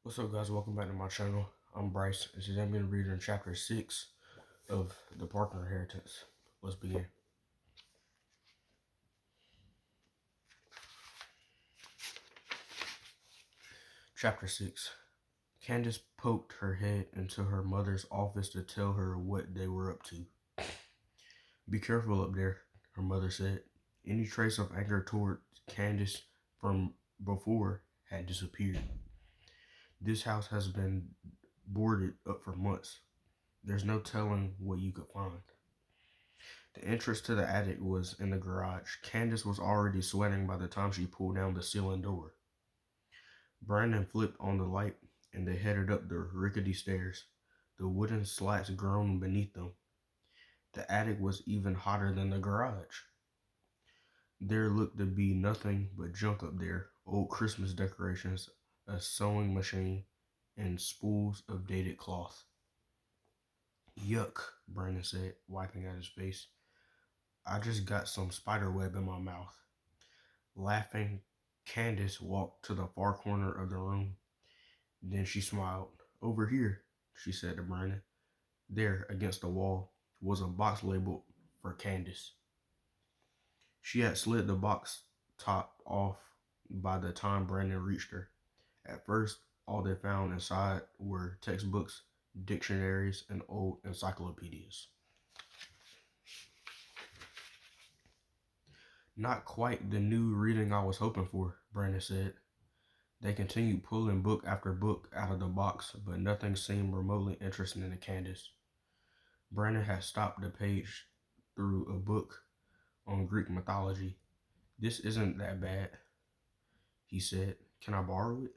What's up, guys? Welcome back to my channel. I'm Bryce, and today I'm going to read in chapter 6 of The Parker Inheritance. Let's begin. Chapter 6. Candace poked her head into her mother's office to tell her what they were up to. "Be careful up there," her mother said. Any trace of anger toward Candace from before had disappeared. "This house has been boarded up for months. There's no telling what you could find." The entrance to the attic was in the garage. Candace was already sweating by the time she pulled down the ceiling door. Brandon flipped on the light, and they headed up the rickety stairs. The wooden slats groaned beneath them. The attic was even hotter than the garage. There looked to be nothing but junk up there: old Christmas decorations, a sewing machine, and spools of dated cloth. "Yuck," Brandon said, wiping at his face. "I just got some spider web in my mouth." Laughing, Candace walked to the far corner of the room. Then she smiled. "Over here," she said to Brandon. There, against the wall, was a box labeled for Candace. She had slid the box top off by the time Brandon reached her. At first, all they found inside were textbooks, dictionaries, and old encyclopedias. "Not quite the new reading I was hoping for," Brandon said. They continued pulling book after book out of the box, but nothing seemed remotely interesting to Candace. Brandon had stopped the page through a book on Greek mythology. "This isn't that bad," he said. "Can I borrow it?"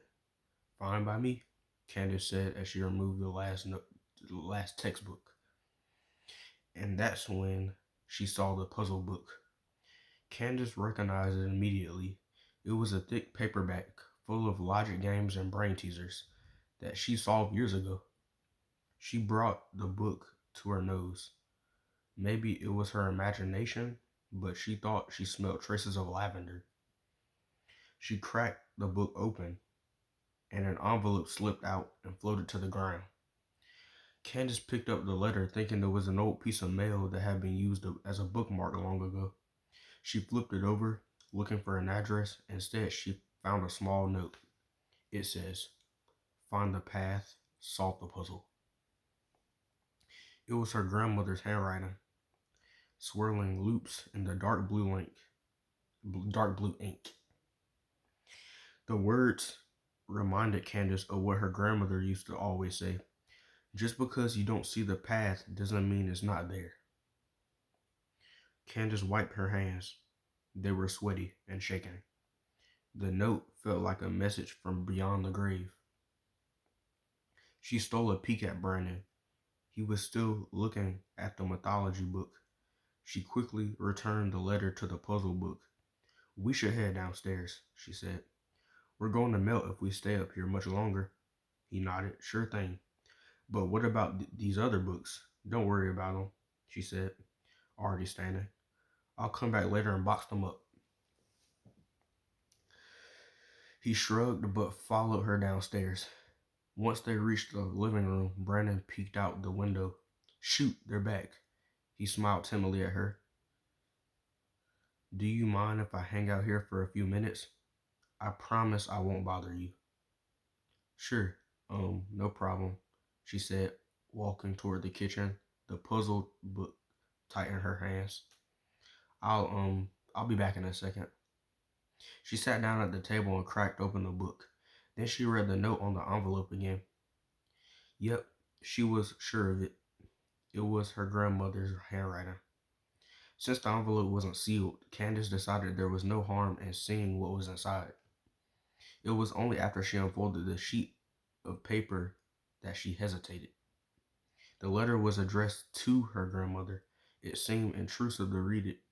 "Fine by me," Candace said as she removed the last textbook. And that's when she saw the puzzle book. Candace recognized it immediately. It was a thick paperback full of logic games and brain teasers that she solved years ago. She brought the book to her nose. Maybe it was her imagination, but she thought she smelled traces of lavender. She cracked the book open, and an envelope slipped out and floated to the ground. Candace picked up the letter, thinking it was an old piece of mail that had been used as a bookmark long ago. She flipped it over, looking for an address. Instead, she found a small note. It says, "Find the path, solve the puzzle." It was her grandmother's handwriting, swirling loops in the dark blue ink. The words reminded Candace of what her grandmother used to always say: "Just because you don't see the path doesn't mean it's not there." Candace wiped her hands. They were sweaty and shaking. The note felt like a message from beyond the grave. She stole a peek at Brandon. He was still looking at the mythology book. She quickly returned the letter to the puzzle book. "We should head downstairs," she said. "We're going to melt if we stay up here much longer." He nodded. "Sure thing. But what about these other books?" "Don't worry about them," she said, already standing. "I'll come back later and box them up." He shrugged but followed her downstairs. Once they reached the living room, Brandon peeked out the window. "Shoot, they're back." He smiled timidly at her. "Do you mind if I hang out here for a few minutes? I promise I won't bother you." "Sure, no problem," she said, walking toward the kitchen, the puzzle book tight in her hands. I'll be back in a second." She sat down at the table and cracked open the book. Then she read the note on the envelope again. Yep, she was sure of it. It was her grandmother's handwriting. Since the envelope wasn't sealed, Candace decided there was no harm in seeing what was inside. It was only after she unfolded the sheet of paper that she hesitated. The letter was addressed to her grandmother. It seemed intrusive to read it.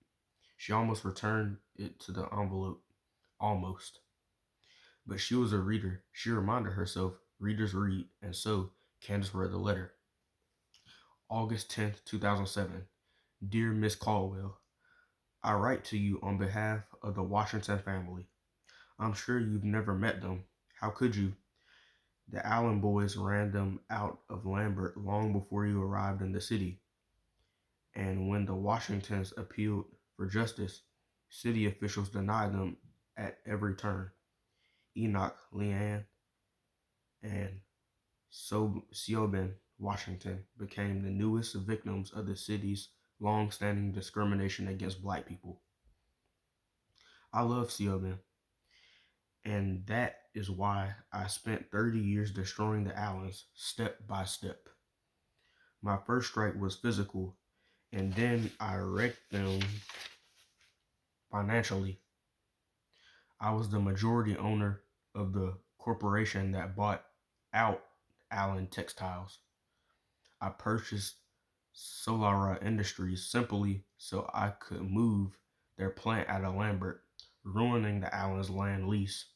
She almost returned it to the envelope. Almost. But she was a reader. She reminded herself, readers read, and so Candace read the letter. August 10th, 2007. Dear Miss Caldwell, I write to you on behalf of the Washington family. I'm sure you've never met them. How could you? The Allen boys ran them out of Lambert long before you arrived in the city, and when the Washingtons appealed for justice, city officials denied them at every turn. Enoch, Leanne, and Siobhan Washington became the newest victims of the city's long-standing discrimination against black people. I love Siobhan, and that is why I spent 30 years destroying the Allens step by step. My first strike was physical, and then I wrecked them financially. I was the majority owner of the corporation that bought out Allen Textiles. I purchased Solara Industries simply so I could move their plant out of Lambert, ruining the Allens' land lease.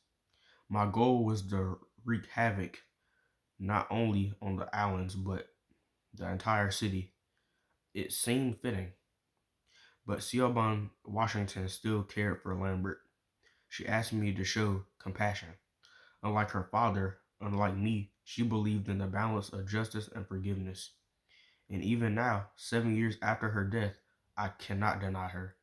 My goal was to wreak havoc not only on the Allens but the entire city. It seemed fitting, but Siobhan Washington still cared for Lambert. She asked me to show compassion. Unlike her father, unlike me, she believed in the balance of justice and forgiveness. And even now, 7 years after her death, I cannot deny her.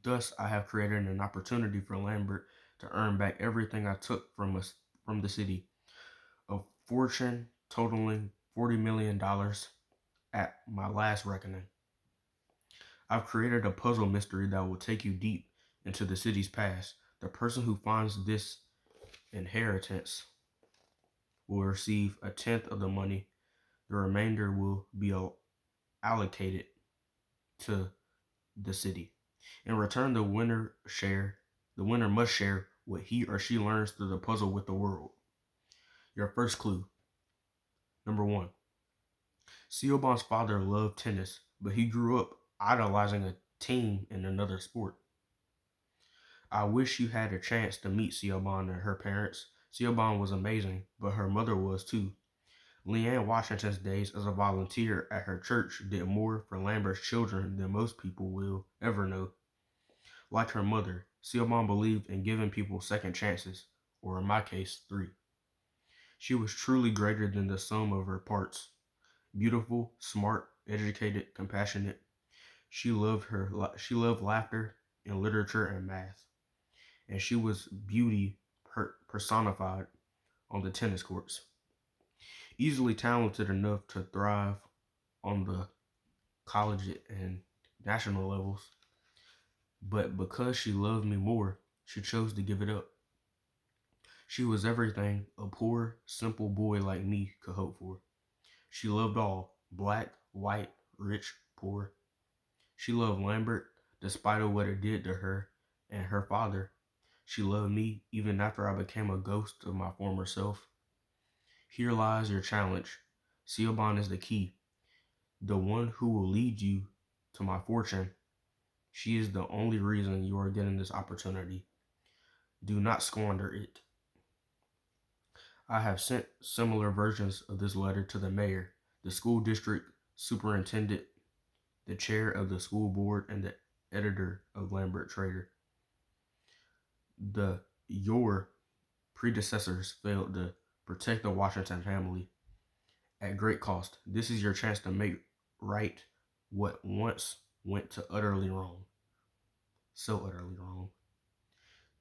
Thus, I have created an opportunity for Lambert to earn back everything I took from the city, a fortune totaling $40 million at my last reckoning. I've created a puzzle mystery that will take you deep into the city's past. The person who finds this inheritance will receive a tenth of the money. The remainder will be allocated to the city. In return, the winner must share what he or she learns through the puzzle with the world. Your first clue. Number 1. Siobhan's father loved tennis, but he grew up idolizing a team in another sport. I wish you had a chance to meet Siobhan and her parents. Siobhan was amazing, but her mother was too. Leanne Washington's days as a volunteer at her church did more for Lambert's children than most people will ever know. Like her mother, Siobhan believed in giving people second chances, or in my case, 3. She was truly greater than the sum of her parts. Beautiful, smart, educated, compassionate. She loved laughter and literature and math. And she was beauty personified on the tennis courts. Easily talented enough to thrive on the college and national levels. But because she loved me more, she chose to give it up. She was everything a poor, simple boy like me could hope for. She loved all, black, white, rich, poor. She loved Lambert, despite of what it did to her and her father. She loved me even after I became a ghost of my former self. Here lies your challenge. Siobhan is the key, the one who will lead you to my fortune. She is the only reason you are getting this opportunity. Do not squander it. I have sent similar versions of this letter to the mayor, the school district superintendent, the chair of the school board, and the editor of Lambert Trader. Your predecessors failed to protect the Washington family at great cost. This is your chance to make right what once went to utterly wrong. So utterly wrong.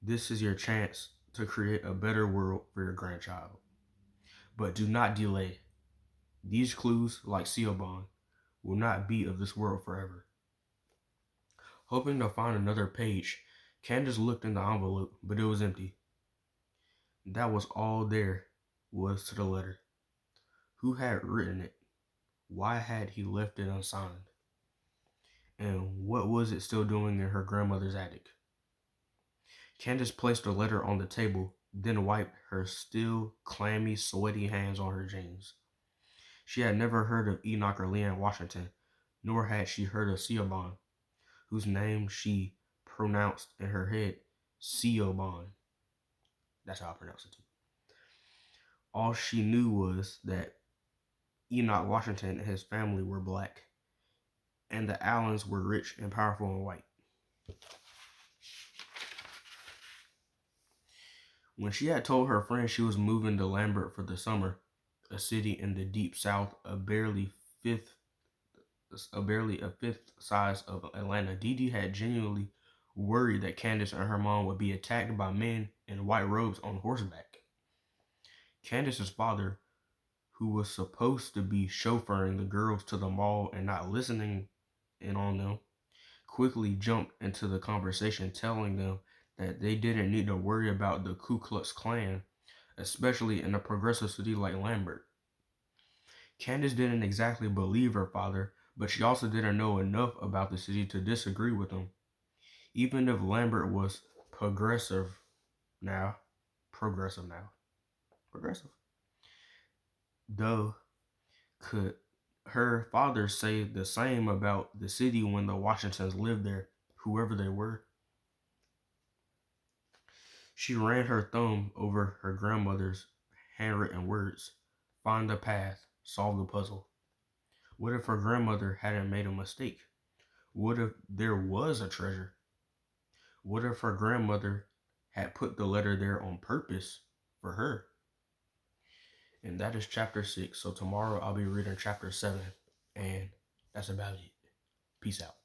This is your chance to create a better world for your grandchild. But do not delay. These clues, like Siobhan, will not be of this world forever. Hoping to find another page, Candace looked in the envelope, but it was empty. That was all there was to the letter. Who had written it? Why had he left it unsigned? And what was it still doing in her grandmother's attic? Candace placed the letter on the table, then wiped her still clammy, sweaty hands on her jeans. She had never heard of Enoch or Leanne Washington, nor had she heard of Siobhan, whose name she pronounced in her head Siobhan. That's how I pronounce it too. All she knew was that Enoch Washington and his family were black, and the Allens were rich and powerful and white. When she had told her friend she was moving to Lambert for the summer, a city in the deep south, fifth, barely a fifth size of Atlanta, Dee Dee had genuinely worried that Candace and her mom would be attacked by men in white robes on horseback. Candace's father, who was supposed to be chauffeuring the girls to the mall and not listening in on them, quickly jumped into the conversation, telling them that they didn't need to worry about the Ku Klux Klan, especially in a progressive city like Lambert. Candace didn't exactly believe her father, but she also didn't know enough about the city to disagree with him. Even if Lambert was progressive now, progressive, though, could her father say the same about the city when the Washingtons lived there, whoever they were? She ran her thumb over her grandmother's handwritten words. Find the path, solve the puzzle. What if her grandmother hadn't made a mistake? What if there was a treasure? What if her grandmother had put the letter there on purpose for her? And that is chapter 6. So tomorrow I'll be reading chapter 7. And that's about it. Peace out.